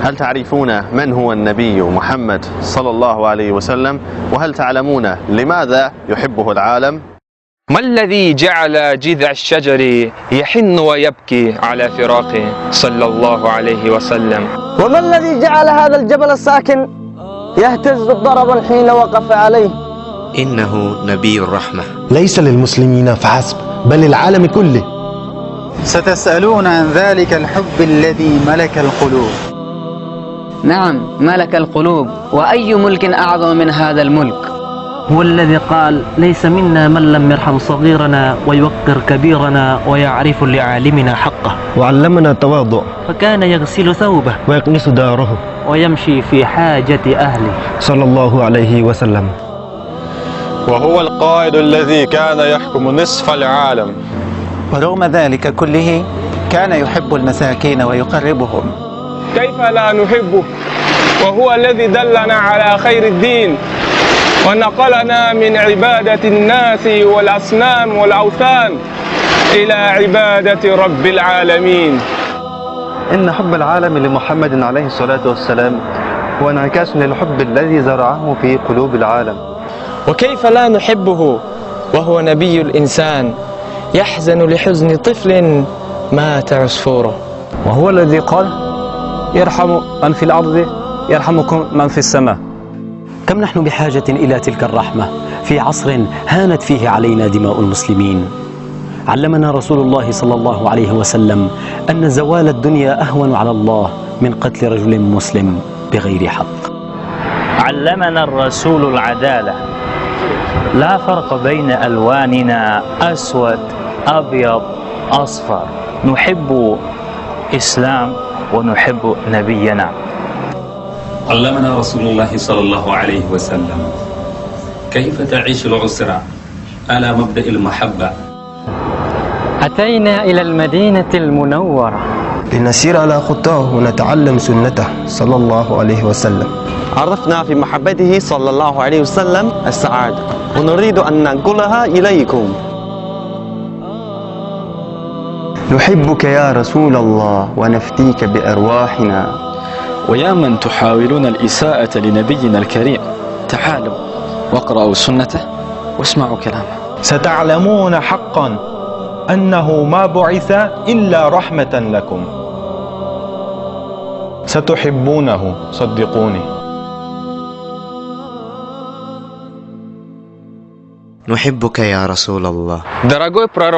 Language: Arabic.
هل تعرفون من هو النبي محمد صلى الله عليه وسلم؟ وهل تعلمون لماذا يحبه العالم؟ ما الذي جعل جذع الشجر يحن ويبكي على فراقه صلى الله عليه وسلم؟ وما الذي جعل هذا الجبل الساكن يهتز ضربا حين وقف عليه؟ إنه نبي الرحمة، ليس للمسلمين فحسب بل العالم كله. ستسألون عن ذلك الحب الذي ملك القلوب. نعم، ملك القلوب، وأي ملك أعظم من هذا الملك؟ هو الذي قال: ليس منا من لم يرحم صغيرنا ويوقر كبيرنا ويعرف لعالمنا حقه. وعلمنا التواضع، فكان يغسل ثوبه ويكنس داره ويمشي في حاجة أهله صلى الله عليه وسلم. وهو القائد الذي كان يحكم نصف العالم، ورغم ذلك كله كان يحب المساكين ويقربهم. كيف لا نحبه وهو الذي دلنا على خير الدين ونقلنا من عبادة الناس والأصنام والأوثان إلى عبادة رب العالمين. إن حب العالم لمحمد عليه الصلاة والسلام هو انعكاس للحب الذي زرعه في قلوب العالم. وكيف لا نحبه وهو نبي الإنسان يحزن لحزن طفل مات عصفوره، وهو الذي قال: يرحم من في الأرض يرحمكم من في السماء. كم نحن بحاجة إلى تلك الرحمة في عصر هانت فيه علينا دماء المسلمين. علمنا رسول الله صلى الله عليه وسلم أن زوال الدنيا أهون على الله من قتل رجل مسلم بغير حق. علمنا الرسول العدالة، لا فرق بين ألواننا، أسود أبيض أصفر، نحب إسلام ونحب نبينا. علمنا رسول الله صلى الله عليه وسلم كيف تعيش العسرة على مبدأ المحبة. أتينا إلى المدينة المنورة لنسير على خطاه ونتعلم سنته صلى الله عليه وسلم. عرفنا في محبته صلى الله عليه وسلم السعادة، ونريد أن ننقلها إليكم. نحبك يا رسول الله ونفديك بأرواحنا. ويا من تحاولون الإساءة لنبينا الكريم، تعالوا واقرأوا سنته واسمعوا كلامه. ستعلمون حقا أنه ما بعث إلا رحمة لكم، ستحبونه صدقوني. نحبك يا رسول الله. Дорогой пророк,